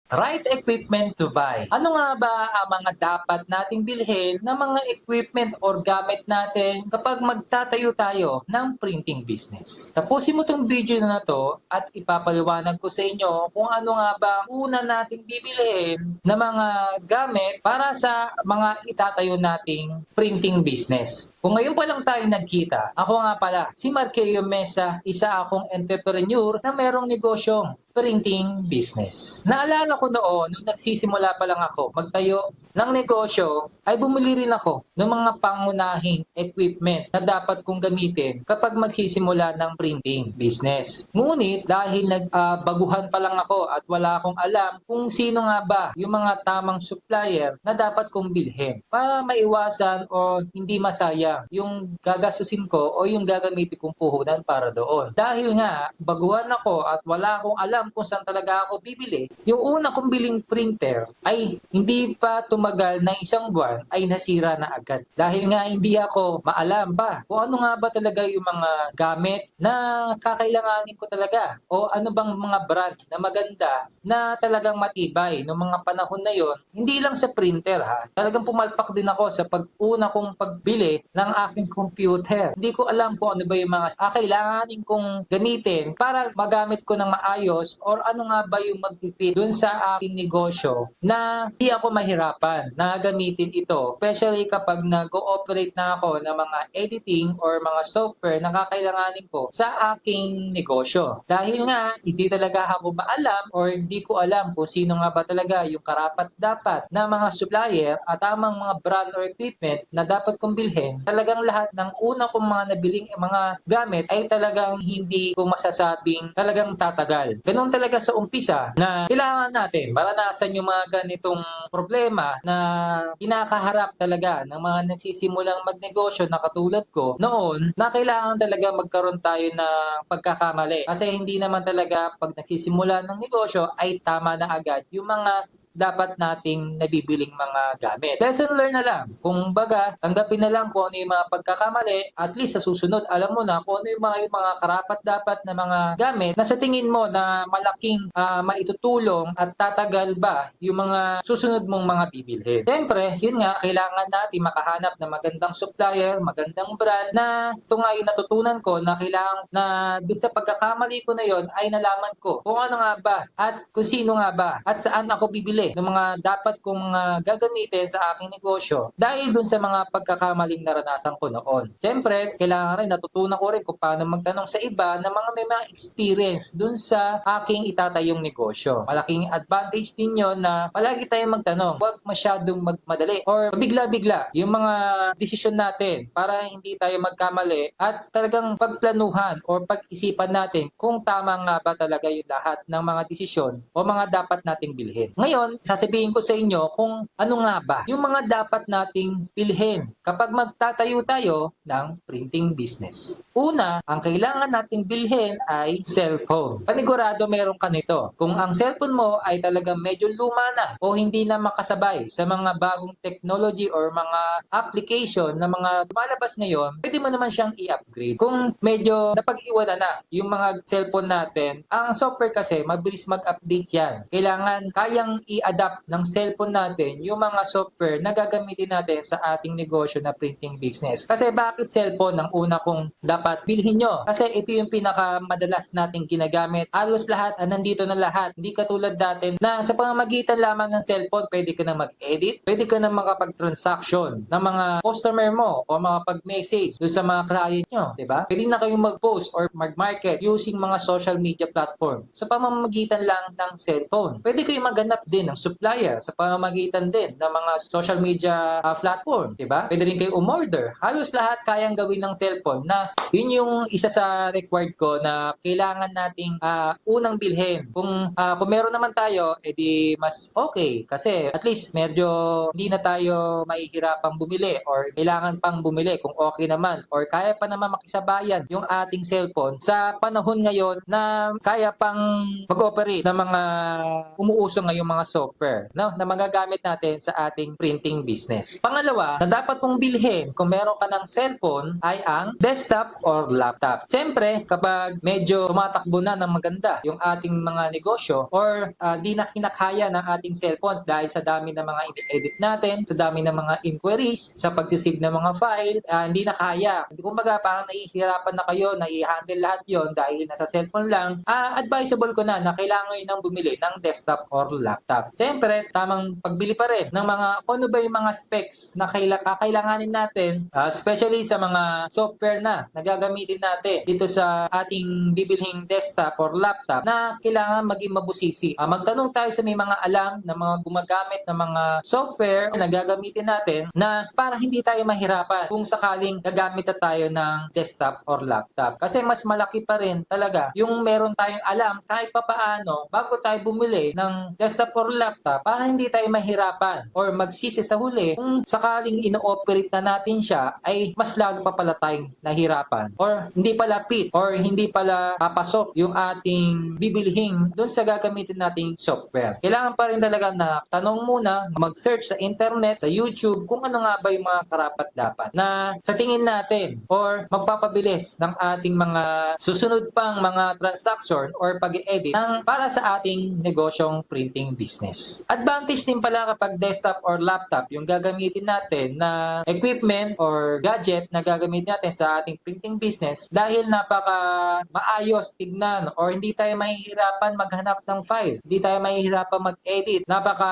Right equipment to buy. Ano nga ba ang mga dapat nating bilhin na mga equipment or gamit natin kapag magtatayo tayo ng printing business? Tapusin mo tong video na to at ipapaliwanag ko sa inyo kung ano nga ba ang una nating bibilhin na mga gamit para sa mga itatayo nating printing business. Kung ngayon pa lang tayo nagkita, ako nga pala, si Marqueo Mesa, isa akong entrepreneur na merong negosyong printing business. Naalala ko noon, nung nagsisimula pa lang ako magtayo ng negosyo, ay bumili rin ako ng mga pangunahing equipment na dapat kong gamitin kapag magsisimula ng printing business. Ngunit dahil nagbaguhan pa lang ako at wala akong alam kung sino nga ba yung mga tamang supplier na dapat kong bilhin para maiwasan o hindi masayang yung gagastusin ko o yung gagamitin kong puhunan para doon. Dahil nga, baguhan ako at wala akong alam kung saan talaga ako bibili, yung una kong biling printer ay hindi pa tumagal ng isang buwan ay nasira na agad. Dahil nga hindi ako maalam ba kung ano nga ba talaga yung mga gamit na kakailanganin ko talaga o ano bang mga brand na maganda na talagang matibay noong mga panahon na yon. Hindi lang sa printer ha, talagang pumalpak din ako sa pag-una kong pagbili ng aking computer. Hindi ko alam kung ano ba yung mga kailanganin kong gamitin para magamit ko ng maayos or ano nga ba yung magpipit dun sa aking negosyo na di ako mahirapan na gamitin ito. Especially kapag nag-ooperate na ako ng mga editing or mga software na kakailanganin ko sa aking negosyo. Dahil nga, hindi talaga ako maalam or hindi ko alam kung sino nga ba talaga yung karapat-dapat na mga supplier at tamang mga brand or equipment na dapat kong bilhin. Talagang lahat ng una kong mga nabiling mga gamit ay talagang hindi ko masasabing talagang tatagal. Ganun talaga sa umpisa na kailangan natin maranasan yung mga ganitong problema na kinakaharap talaga ng mga nagsisimulang magnegosyo na katulad ko noon na kailangan talaga magkaroon tayo ng pagkakamali. Kasi hindi naman talaga pag nagsisimula ng negosyo ay tama na agad yung mga dapat nating nabibiling mga gamit. Lesson learn na lang. Kung baga, tanggapin na lang kung ano yung mga pagkakamali, at least sa susunod, alam mo na kung ano yung mga karapat-dapat na mga gamit na sa tingin mo na malaking maitutulong at tatagal ba yung mga susunod mong mga bibilhin. Siyempre, yun nga, kailangan natin makahanap ng magandang supplier, magandang brand na ito nga yung natutunan ko na kailangan na doon sa pagkakamali ko na yon ay nalaman ko kung ano nga ba at kung sino nga ba at saan ako bibili ng mga dapat kong gagamitin sa aking negosyo dahil dun sa mga pagkakamaling naranasan ko noon. Siyempre, kailangan rin natutunan ko rin kung paano magtanong sa iba na mga may mga experience dun sa aking itatayong negosyo. Malaking advantage din yun na palagi tayong magtanong. Huwag masyadong magmadali or bigla-bigla yung mga desisyon natin para hindi tayo magkamali at talagang pagplanuhan or pag-isipan natin kung tama nga ba talaga yung lahat ng mga desisyon o mga dapat nating bilhin. Ngayon, sasabihin ko sa inyo kung ano nga ba yung mga dapat nating bilhin kapag magtatayo tayo ng printing business. Una, ang kailangan nating bilhin ay cellphone. Panigurado meron ka nito. Kung ang cellphone mo ay talagang medyo luma na o hindi na makasabay sa mga bagong technology or mga application na mga lumalabas ngayon, pwede mo naman siyang i-upgrade. Kung medyo napag-iwanan na yung mga cellphone natin, ang software kasi mabilis mag-update yan. Kailangan kayang i-adapt ng cellphone natin yung mga software na gagamitin natin sa ating negosyo na printing business. Kasi bakit cellphone ang una kong dapat bilhin nyo? Kasi ito yung pinakamadalas nating ginagamit. Halos lahat, nandito na lahat. Hindi katulad natin na sa pamamagitan lamang ng cellphone, pwede ka na mag-edit, pwede ka na makapag-transaction ng mga customer mo o makapag-message doon sa mga client nyo. Diba? Pwede na kayong mag-post or mag-market using mga social media platform sa pamamagitan lang ng cellphone. Pwede kayong maghanap din ng supplier sa pamamagitan din ng mga social media platform, 'di ba? Pwede rin kayo umorder. Halos lahat kayang gawin ng cellphone na yun yung isa sa required ko na kailangan nating unang bilhin. Kung meron naman tayo, edi mas okay kasi at least medyo hindi na tayo mahihirapang bumili or kailangan pang bumili kung okay naman or kaya pa naman makisabayan yung ating cellphone sa panahon ngayon na kaya pang mag-operate ng mga umuuso ngayong mga software, no, na magagamit natin sa ating printing business. Pangalawa, na dapat mong bilhin kung meron ka ng cellphone ay ang desktop or laptop. Siyempre, kapag medyo tumatakbo na ng maganda yung ating mga negosyo or di na kinakaya ng ating cellphones dahil sa dami ng mga edit natin, sa dami ng mga inquiries, sa pagsisave ng mga file, hindi na kaya. Kumbaga, parang nahihirapan na kayo, nai-handle lahat yon dahil nasa cellphone lang. Advisable ko na kailangan nyo nang bumili ng desktop or laptop. Siyempre, tamang pagbili pa rin ng mga ano ba yung mga specs na kakailanganin natin, especially sa mga software na gagamitin natin dito sa ating bibilhing desktop or laptop na kailangan maging mabusisi. Magtanong tayo sa may mga alam na mga gumagamit ng mga software na gagamitin natin na para hindi tayo mahirapan kung sakaling gagamit na tayo ng desktop or laptop. Kasi mas malaki pa rin talaga yung meron tayong alam kahit papaano bago tayo bumili ng desktop or laptop para hindi tayo mahirapan or magsisi sa huli kung sakaling ino-operate na natin siya ay mas lalo pa pala tayong nahirapan or hindi pala fit or hindi pala papasok yung ating bibilhing doon sa gagamitin nating software. Kailangan pa rin talaga na tanong muna, mag-search sa internet, sa YouTube kung ano nga ba yung mga karapat-dapat na sa tingin natin or magpapabilis ng ating mga susunod pang mga transaction or pag-edit para sa ating negosyong printing business. Advantage din pala kapag desktop or laptop yung gagamitin natin na equipment or gadget na gagamitin natin sa ating printing business dahil napaka maayos tignan or hindi tayo mahihirapan maghanap ng file, hindi tayo mahihirapan mag-edit, napaka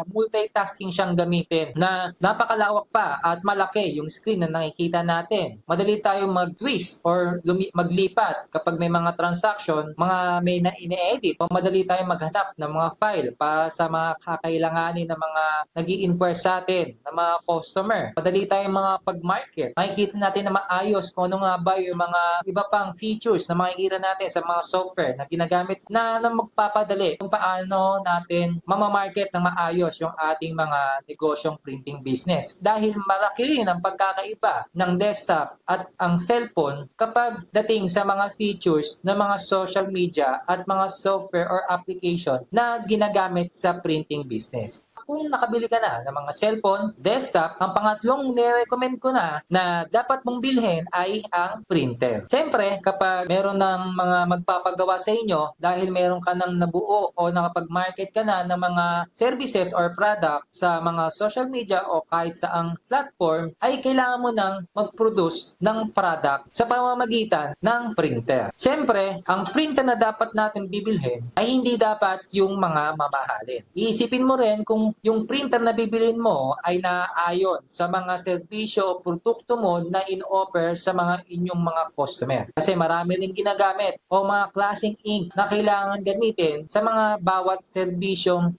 multitasking siyang gamitin na napakalawak pa at malaki yung screen na nakikita natin. Madali tayong mag-twist or maglipat kapag may mga transaction, mga may na ine-edit o madali tayong maghanap ng mga file para sa mga kakailanganin ng mga nag-i-inquire sa atin, ng mga customer. Madali tayong mga pag-market. Makikita natin na maayos kung ano nga ba yung mga iba pang features na makikita natin sa mga software na ginagamit na magpapadali kung paano natin mamamarket ng maayos yung ating mga negosyong printing business. Dahil malaki rin ang pagkakaiba ng desktop at ang cellphone kapag dating sa mga features ng mga social media at mga software or application na ginagamit sa printing business. Kung nakabili ka na ng mga cellphone, desktop, ang pangatlong nire-recommend ko na dapat mong bilhin ay ang printer. Siyempre, kapag meron ng mga magpapagawa sa inyo dahil meron ka ng nabuo o nakapag-market ka na ng mga services or product sa mga social media o kahit saang platform, ay kailangan mo nang mag-produce ng product sa pamamagitan ng printer. Siyempre, ang printer na dapat natin bibilhin ay hindi dapat yung mga mamahalin. Iisipin mo rin kung yung printer na bibilin mo ay naaayon sa mga serbisyo o produkto mo na in-offer sa mga inyong mga customer. Kasi marami rin ginagamit o mga klaseng ink na kailangan gamitin sa mga bawat serbisyong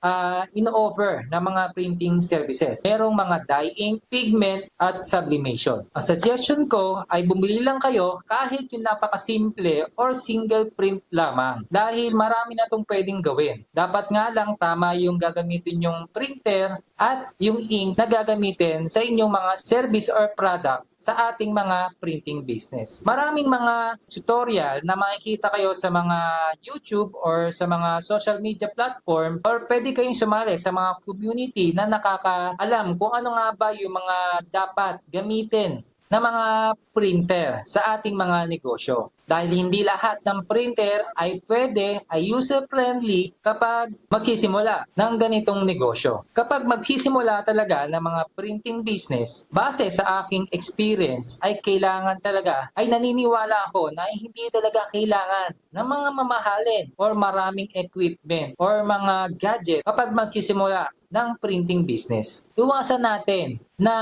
in-offer na mga printing services. Merong mga dye ink, pigment, at sublimation. Ang suggestion ko ay bumili lang kayo kahit yung napakasimple or single print lamang dahil marami na itong pwedeng gawin. Dapat nga lang tama yung gagamitin yung printer at yung ink na gagamitin sa inyong mga service or product sa ating mga printing business. Maraming mga tutorial na makikita kayo sa mga YouTube or sa mga social media platform or pwede kayong sumali sa mga community na nakakaalam kung ano nga ba yung mga dapat gamitin na mga printer sa ating mga negosyo. Dahil hindi lahat ng printer ay pwede, ay user-friendly kapag magsisimula ng ganitong negosyo. Kapag magsisimula talaga ng mga printing business, base sa aking experience, ay kailangan talaga, ay naniniwala ako na hindi talaga kailangan ng mga mamahalin or maraming equipment or mga gadget kapag magsisimula ng printing business. Iwasan natin na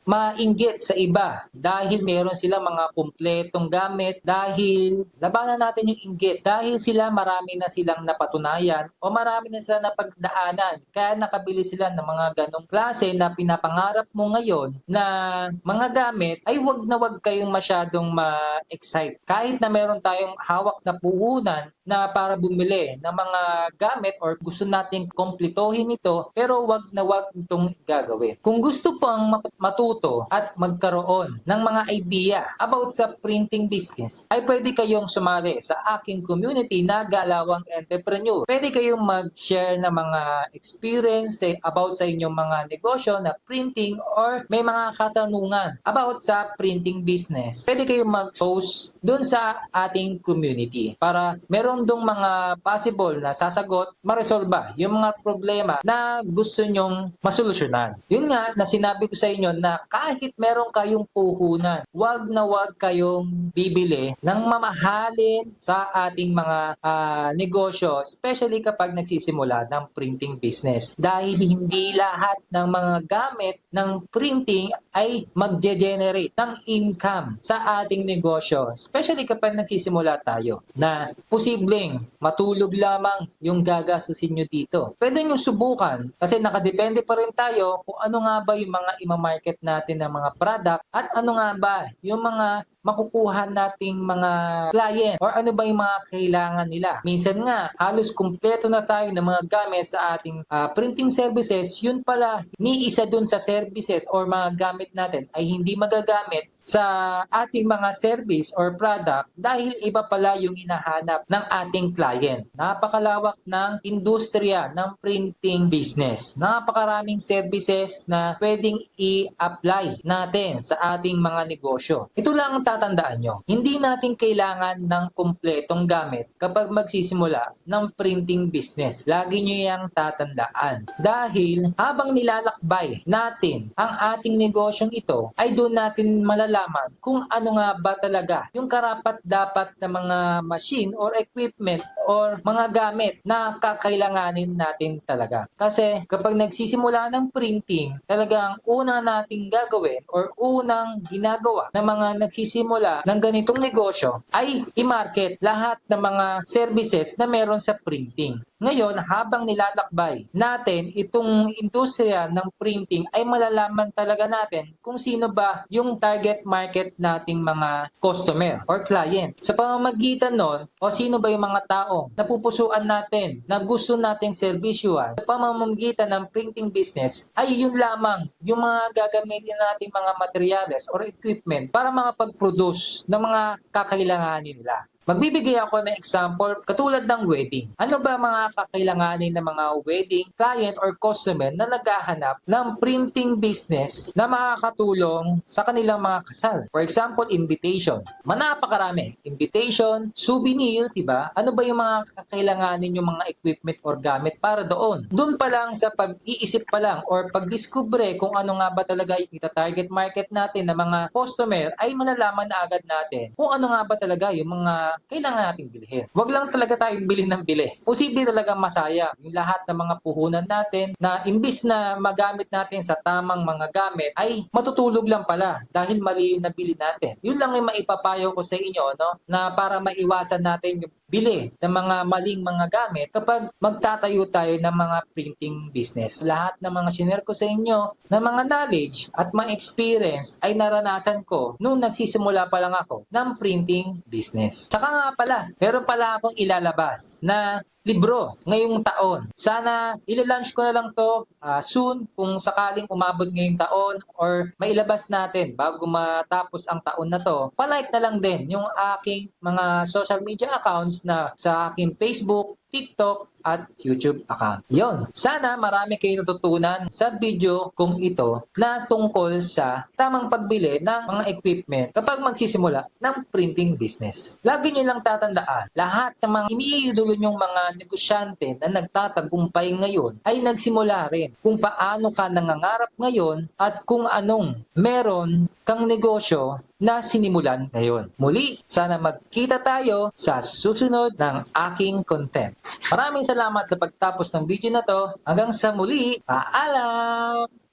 mainggit sa iba dahil meron silang mga kumpletong gamit, dahil labanan natin yung inggit dahil sila marami na silang napatunayan o marami na silang napagdaanan kaya nakabili sila ng mga ganong klase na pinapangarap mo ngayon na mga gamit, ay wag na wag kayong masyadong ma-excite. Kahit na meron tayong hawak na puhunan na para bumili ng mga gamit or gusto nating kompletohin ito, pero wag na wag itong gagawin. Kung gusto pang matuto at magkaroon ng mga idea about sa printing business, ay pwede kayong sumali sa aking community na Galawang Entrepreneur. Pwede kayong mag-share ng mga experience about sa inyong mga negosyo na printing or may mga katanungan about sa printing business. Pwede kayong mag-post dun sa ating community para meron dong mga possible na sasagot, maresolba yung mga problema na gusto nyong masolusyonan. Yun nga na sinabi ko sa inyo na kahit meron kayong puhunan, wag na wag kayong bibili ng mamahalin sa ating mga negosyo, especially kapag nagsisimula ng printing business. Dahil hindi lahat ng mga gamit ng printing ay magge-generate ng income sa ating negosyo, especially kapag nagsisimula tayo na posibleng matulog lamang yung gagastusin nyo dito. Pwede nyo subukan kasi nakadepende pa rin tayo kung ano nga ba yung mga ima-market natin ng mga product at ano nga ba yung mga makukuha nating mga client or ano ba yung mga kailangan nila. Minsan nga, halos kumpleto na tayo ng mga gamit sa ating printing services, yun pala, ni isa dun sa services or mga gamit natin ay hindi magagamit sa ating mga service or product dahil iba pala yung hinahanap ng ating client. Napakalawak ng industriya ng printing business. Napakaraming services na pwedeng i-apply natin sa ating mga negosyo. Ito lang ang tatandaan nyo. Hindi natin kailangan ng kumpletong gamit kapag magsisimula ng printing business. Lagi nyo yang tatandaan. Dahil habang nilalakbay natin ang ating negosyong ito, ay doon natin malalaman kung ano nga ba talaga yung karapat-dapat na mga machine or equipment or mga gamit na kakailanganin natin talaga. Kasi kapag nagsisimula ng printing, talagang unang nating gagawin or unang ginagawa ng mga nagsisimula ng ganitong negosyo ay i-market lahat ng mga services na meron sa printing. Ngayon, habang nilalakbay natin itong industriya ng printing ay malalaman talaga natin kung sino ba yung target market nating mga customer or client. Sa pamamagitan nun, o sino ba yung mga tao na pupusuan natin na gusto nating serbisyuhan sa pamamagitan ng printing business ay yun lamang yung mga gagamitin nating mga materials or equipment para makapag-produce ng mga kakailanganin nila. Magbibigay ako ng example katulad ng wedding. Ano ba mga kakailanganin ng mga wedding client or customer na naghahanap ng printing business na makakatulong sa kanilang mga kasal? For example, invitation. Manapakarami. Invitation, souvenir, diba? Ano ba yung mga kakailanganin yung mga equipment or gamit para doon? Doon pa lang sa pag-iisip pa lang or pag-discover kung ano nga ba talaga yung target market natin na mga customer ay malalaman na agad natin kung ano nga ba talaga yung mga kailangan nating bilhin. Huwag lang talaga tayong bilhin ng bili. Posible talaga masaya yung lahat ng mga puhunan natin na imbis na magamit natin sa tamang mga gamit ay matutulog lang pala dahil mali yung nabili natin. Yun lang yung maipapayo ko sa inyo, no, na para maiwasan natin yung bili ng mga maling mga gamit kapag magtatayo tayo ng mga printing business. Lahat ng mga shinare ko sa inyo na mga knowledge at mga experience ay naranasan ko nung nagsisimula pa lang ako ng printing business. Tsaka nga pala, meron pala akong ilalabas na libro ngayong taon. Sana ilalunch ko na lang to soon kung sakaling umabot ngayong taon or mailabas natin bago matapos ang taon na to. Palike na lang din yung aking mga social media accounts na sa aking Facebook, TikTok, at YouTube account. Yon. Sana marami kayo natutunan sa video kung ito na tungkol sa tamang pagbili ng mga equipment kapag magsisimula ng printing business. Lagi nyo lang tatandaan, lahat ng mga iniidolo nyong mga negosyante na nagtatagumpay ngayon ay nagsimula rin kung paano ka nangangarap ngayon at kung anong meron kang negosyo na sinimulan ngayon. Muli, sana magkita tayo sa susunod ng aking content. Maraming salamat sa pagtapos ng video na to. Hanggang sa muli, paalam!